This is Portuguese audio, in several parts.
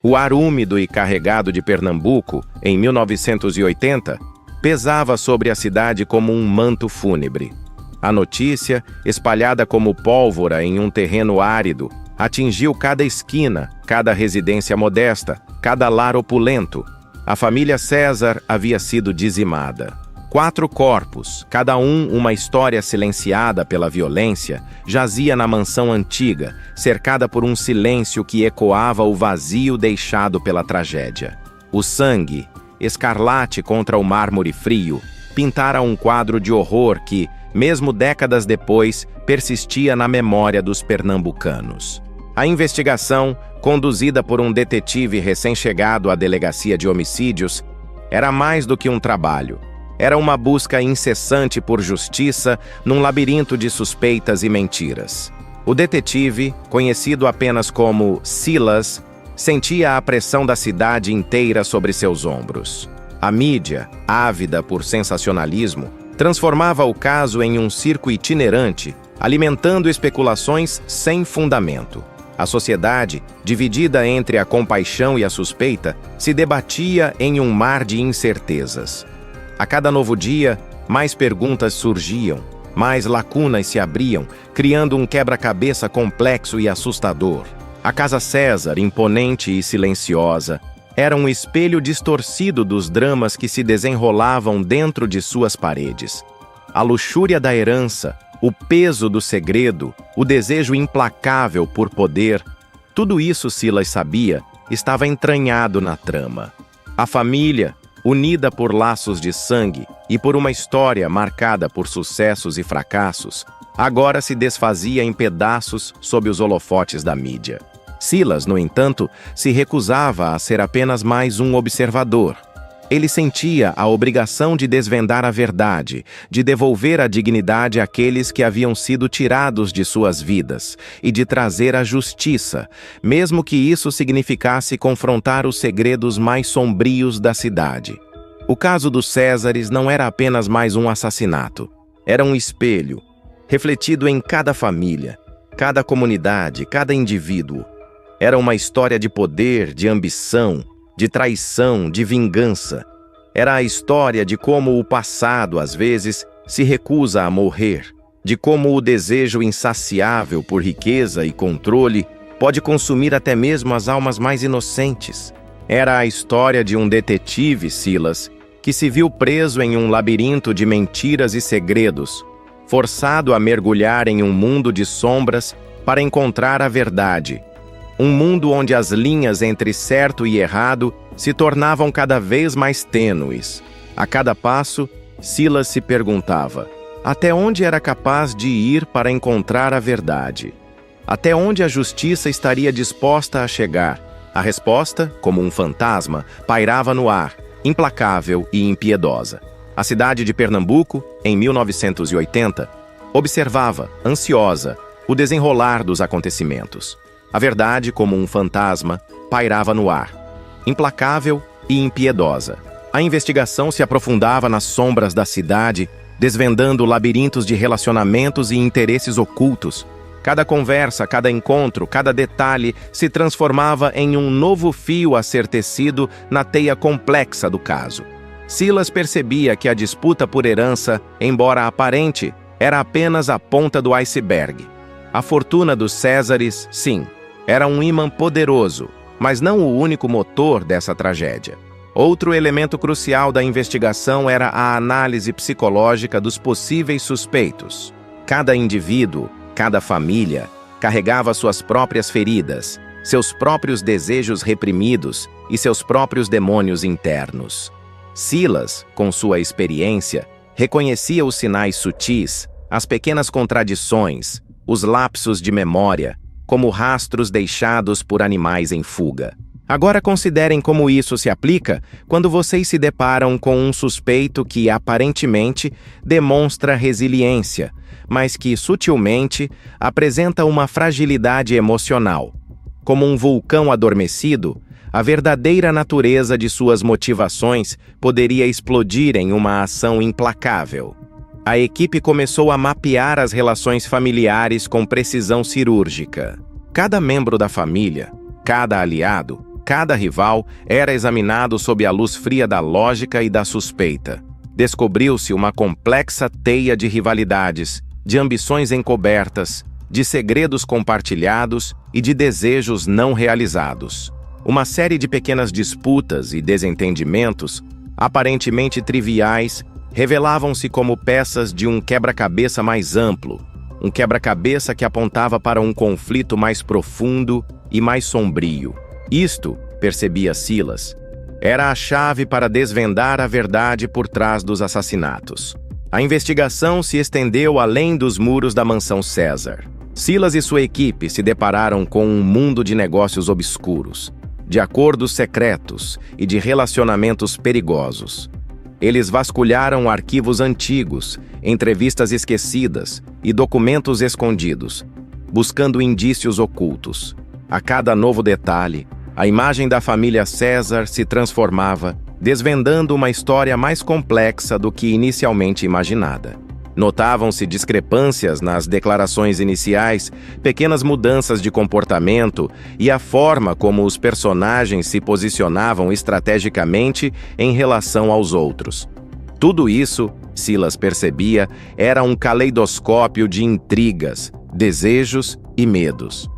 O ar úmido e carregado de Pernambuco, em 1980, pesava sobre a cidade como um manto fúnebre. A notícia, espalhada como pólvora em um terreno árido, atingiu cada esquina, cada residência modesta, cada lar opulento. A família César havia sido dizimada. 4 corpos, cada um uma história silenciada pela violência, jazia na mansão antiga, cercada por um silêncio que ecoava o vazio deixado pela tragédia. O sangue, escarlate contra o mármore frio, pintara um quadro de horror que, mesmo décadas depois, persistia na memória dos pernambucanos. A investigação, conduzida por um detetive recém-chegado à delegacia de homicídios, era mais do que um trabalho. Era uma busca incessante por justiça num labirinto de suspeitas e mentiras. O detetive, conhecido apenas como Silas, sentia a pressão da cidade inteira sobre seus ombros. A mídia, ávida por sensacionalismo, transformava o caso em um circo itinerante, alimentando especulações sem fundamento. A sociedade, dividida entre a compaixão e a suspeita, se debatia em um mar de incertezas. A cada novo dia, mais perguntas surgiam, mais lacunas se abriam, criando um quebra-cabeça complexo e assustador. A Casa César, imponente e silenciosa, era um espelho distorcido dos dramas que se desenrolavam dentro de suas paredes. A luxúria da herança, o peso do segredo, o desejo implacável por poder, tudo isso Silas sabia, estava entranhado na trama. A família, unida por laços de sangue e por uma história marcada por sucessos e fracassos, agora se desfazia em pedaços sob os holofotes da mídia. Silas, no entanto, se recusava a ser apenas mais um observador. Ele sentia a obrigação de desvendar a verdade, de devolver a dignidade àqueles que haviam sido tirados de suas vidas e de trazer a justiça, mesmo que isso significasse confrontar os segredos mais sombrios da cidade. O caso dos Césares não era apenas mais um assassinato. Era um espelho, refletido em cada família, cada comunidade, cada indivíduo. Era uma história de poder, de ambição, de traição, de vingança. Era a história de como o passado, às vezes, se recusa a morrer, de como o desejo insaciável por riqueza e controle pode consumir até mesmo as almas mais inocentes. Era a história de um detetive, Silas, que se viu preso em um labirinto de mentiras e segredos, forçado a mergulhar em um mundo de sombras para encontrar a verdade. Um mundo onde as linhas entre certo e errado se tornavam cada vez mais tênues. A cada passo, Silas se perguntava: até onde era capaz de ir para encontrar a verdade? Até onde a justiça estaria disposta a chegar? A resposta, como um fantasma, pairava no ar, implacável e impiedosa. A cidade de Pernambuco, em 1980, observava, ansiosa, o desenrolar dos acontecimentos. A verdade, como um fantasma, pairava no ar, implacável e impiedosa. A investigação se aprofundava nas sombras da cidade, desvendando labirintos de relacionamentos e interesses ocultos. Cada conversa, cada encontro, cada detalhe se transformava em um novo fio a ser tecido na teia complexa do caso. Silas percebia que a disputa por herança, embora aparente, era apenas a ponta do iceberg. A fortuna dos Césares, sim, era um ímã poderoso, mas não o único motor dessa tragédia. Outro elemento crucial da investigação era a análise psicológica dos possíveis suspeitos. Cada indivíduo, cada família, carregava suas próprias feridas, seus próprios desejos reprimidos e seus próprios demônios internos. Silas, com sua experiência, reconhecia os sinais sutis, as pequenas contradições, os lapsos de memória, como rastros deixados por animais em fuga. Agora considerem como isso se aplica quando vocês se deparam com um suspeito que, aparentemente, demonstra resiliência, mas que, sutilmente, apresenta uma fragilidade emocional. Como um vulcão adormecido, a verdadeira natureza de suas motivações poderia explodir em uma ação implacável. A equipe começou a mapear as relações familiares com precisão cirúrgica. Cada membro da família, cada aliado, cada rival era examinado sob a luz fria da lógica e da suspeita. Descobriu-se uma complexa teia de rivalidades, de ambições encobertas, de segredos compartilhados e de desejos não realizados. Uma série de pequenas disputas e desentendimentos, aparentemente triviais, revelavam-se como peças de um quebra-cabeça mais amplo, um quebra-cabeça que apontava para um conflito mais profundo e mais sombrio. Isto, percebia Silas, era a chave para desvendar a verdade por trás dos assassinatos. A investigação se estendeu além dos muros da mansão César. Silas e sua equipe se depararam com um mundo de negócios obscuros, de acordos secretos e de relacionamentos perigosos. Eles vasculharam arquivos antigos, entrevistas esquecidas e documentos escondidos, buscando indícios ocultos. A cada novo detalhe, a imagem da família César se transformava, desvendando uma história mais complexa do que inicialmente imaginada. Notavam-se discrepâncias nas declarações iniciais, pequenas mudanças de comportamento e a forma como os personagens se posicionavam estrategicamente em relação aos outros. Tudo isso, Silas percebia, era um caleidoscópio de intrigas, desejos e medos.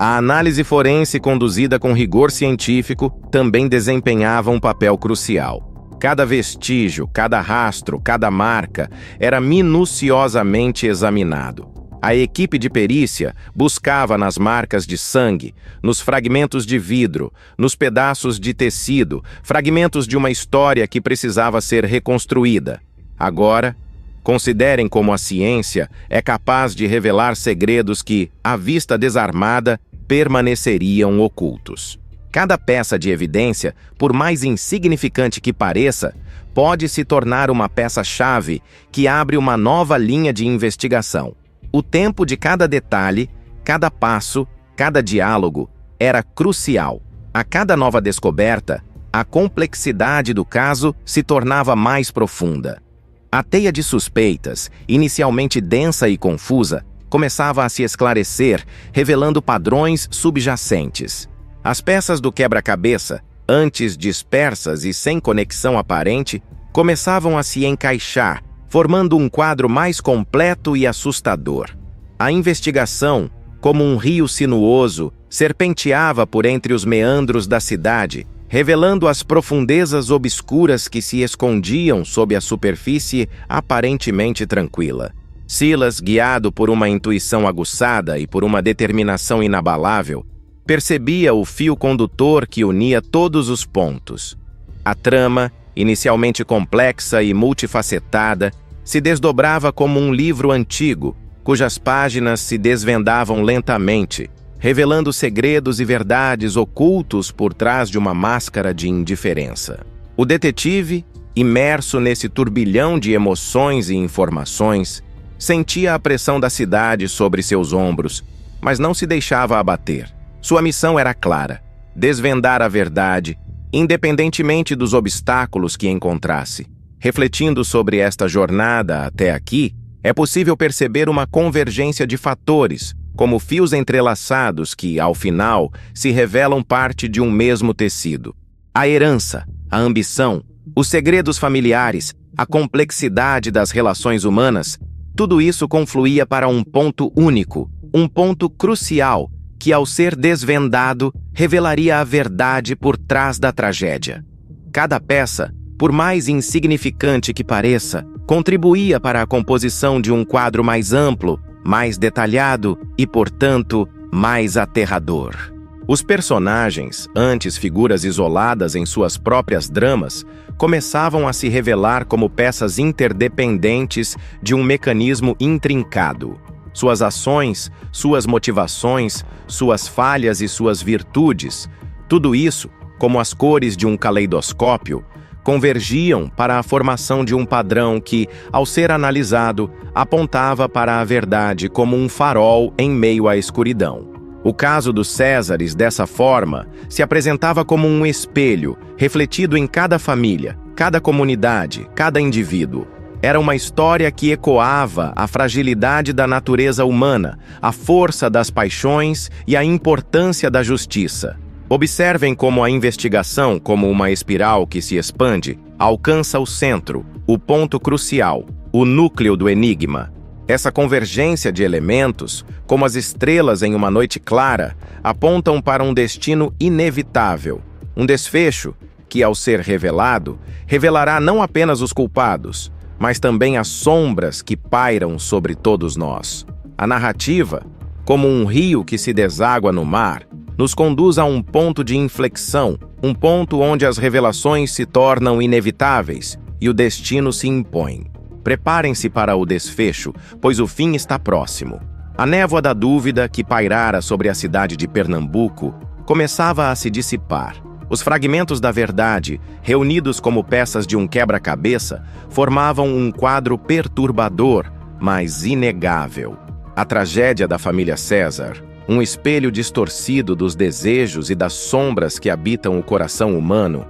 A análise forense conduzida com rigor científico também desempenhava um papel crucial. Cada vestígio, cada rastro, cada marca era minuciosamente examinado. A equipe de perícia buscava nas marcas de sangue, nos fragmentos de vidro, nos pedaços de tecido, fragmentos de uma história que precisava ser reconstruída. Agora, considerem como a ciência é capaz de revelar segredos que, à vista desarmada, permaneceriam ocultos. Cada peça de evidência, por mais insignificante que pareça, pode se tornar uma peça-chave que abre uma nova linha de investigação. O tempo de cada detalhe, cada passo, cada diálogo era crucial. A cada nova descoberta, a complexidade do caso se tornava mais profunda. A teia de suspeitas, inicialmente densa e confusa, começava a se esclarecer, revelando padrões subjacentes. As peças do quebra-cabeça, antes dispersas e sem conexão aparente, começavam a se encaixar, formando um quadro mais completo e assustador. A investigação, como um rio sinuoso, serpenteava por entre os meandros da cidade, revelando as profundezas obscuras que se escondiam sob a superfície aparentemente tranquila. Silas, guiado por uma intuição aguçada e por uma determinação inabalável, percebia o fio condutor que unia todos os pontos. A trama, inicialmente complexa e multifacetada, se desdobrava como um livro antigo, cujas páginas se desvendavam lentamente, revelando segredos e verdades ocultos por trás de uma máscara de indiferença. O detetive, imerso nesse turbilhão de emoções e informações, sentia a pressão da cidade sobre seus ombros, mas não se deixava abater. Sua missão era clara: desvendar a verdade, independentemente dos obstáculos que encontrasse. Refletindo sobre esta jornada até aqui, é possível perceber uma convergência de fatores, como fios entrelaçados que, ao final, se revelam parte de um mesmo tecido. A herança, a ambição, os segredos familiares, a complexidade das relações humanas, tudo isso confluía para um ponto único, um ponto crucial, que, ao ser desvendado, revelaria a verdade por trás da tragédia. Cada peça, por mais insignificante que pareça, contribuía para a composição de um quadro mais amplo, mais detalhado e, portanto, mais aterrador. Os personagens, antes figuras isoladas em suas próprias dramas, começavam a se revelar como peças interdependentes de um mecanismo intrincado. Suas ações, suas motivações, suas falhas e suas virtudes, tudo isso, como as cores de um caleidoscópio, convergiam para a formação de um padrão que, ao ser analisado, apontava para a verdade como um farol em meio à escuridão. O caso dos Césares, dessa forma, se apresentava como um espelho, refletido em cada família, cada comunidade, cada indivíduo. Era uma história que ecoava a fragilidade da natureza humana, a força das paixões e a importância da justiça. Observem como a investigação, como uma espiral que se expande, alcança o centro, o ponto crucial, o núcleo do enigma. Essa convergência de elementos, como as estrelas em uma noite clara, apontam para um destino inevitável, um desfecho que, ao ser revelado, revelará não apenas os culpados, mas também as sombras que pairam sobre todos nós. A narrativa, como um rio que se deságua no mar, nos conduz a um ponto de inflexão, um ponto onde as revelações se tornam inevitáveis e o destino se impõe. Preparem-se para o desfecho, pois o fim está próximo. A névoa da dúvida que pairara sobre a cidade de Pernambuco começava a se dissipar. Os fragmentos da verdade, reunidos como peças de um quebra-cabeça, formavam um quadro perturbador, mas inegável. A tragédia da família César, um espelho distorcido dos desejos e das sombras que habitam o coração humano,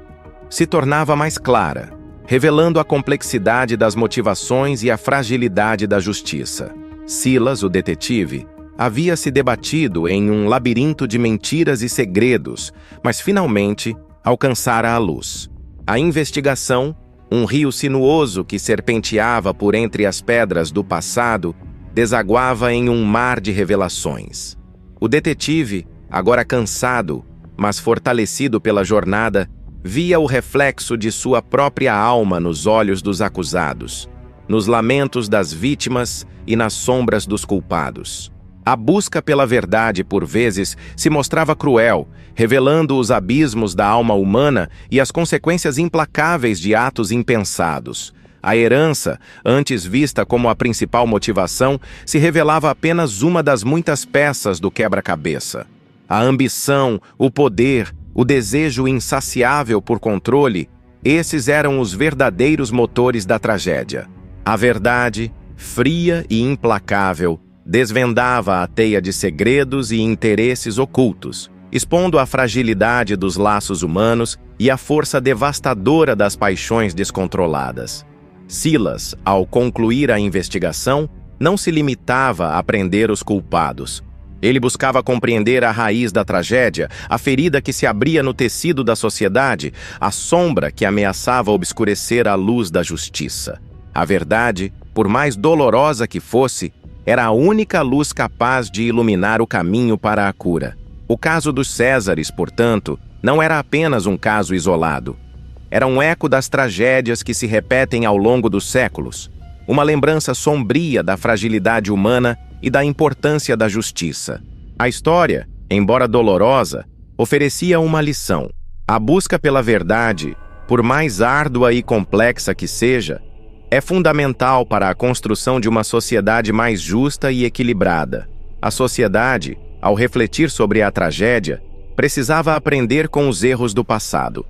se tornava mais clara, revelando a complexidade das motivações e a fragilidade da justiça. Silas, o detetive, havia se debatido em um labirinto de mentiras e segredos, mas finalmente alcançara a luz. A investigação, um rio sinuoso que serpenteava por entre as pedras do passado, desaguava em um mar de revelações. O detetive, agora cansado, mas fortalecido pela jornada, via o reflexo de sua própria alma nos olhos dos acusados, nos lamentos das vítimas e nas sombras dos culpados. A busca pela verdade, por vezes, se mostrava cruel, revelando os abismos da alma humana e as consequências implacáveis de atos impensados. A herança, antes vista como a principal motivação, se revelava apenas uma das muitas peças do quebra-cabeça. A ambição, o poder, o desejo insaciável por controle, esses eram os verdadeiros motores da tragédia. A verdade, fria e implacável, desvendava a teia de segredos e interesses ocultos, expondo a fragilidade dos laços humanos e a força devastadora das paixões descontroladas. Silas, ao concluir a investigação, não se limitava a prender os culpados. Ele buscava compreender a raiz da tragédia, a ferida que se abria no tecido da sociedade, a sombra que ameaçava obscurecer a luz da justiça. A verdade, por mais dolorosa que fosse, era a única luz capaz de iluminar o caminho para a cura. O caso dos Césares, portanto, não era apenas um caso isolado. Era um eco das tragédias que se repetem ao longo dos séculos, uma lembrança sombria da fragilidade humana e da importância da justiça. A história, embora dolorosa, oferecia uma lição. A busca pela verdade, por mais árdua e complexa que seja, é fundamental para a construção de uma sociedade mais justa e equilibrada. A sociedade, ao refletir sobre a tragédia, precisava aprender com os erros do passado.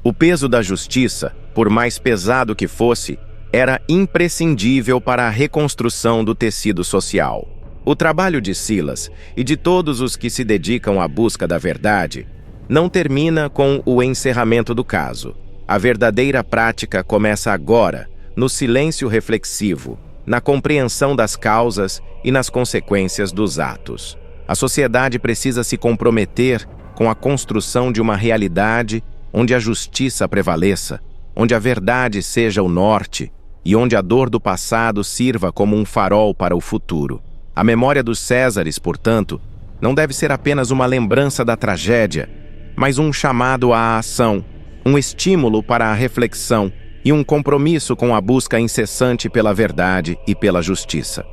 O peso da justiça, por mais pesado que fosse, era imprescindível para a reconstrução do tecido social. O trabalho de Silas e de todos os que se dedicam à busca da verdade não termina com o encerramento do caso. A verdadeira prática começa agora, no silêncio reflexivo, na compreensão das causas e nas consequências dos atos. A sociedade precisa se comprometer com a construção de uma realidade onde a justiça prevaleça, onde a verdade seja o norte e onde a dor do passado sirva como um farol para o futuro. A memória dos Césares, portanto, não deve ser apenas uma lembrança da tragédia, mas um chamado à ação, um estímulo para a reflexão e um compromisso com a busca incessante pela verdade e pela justiça.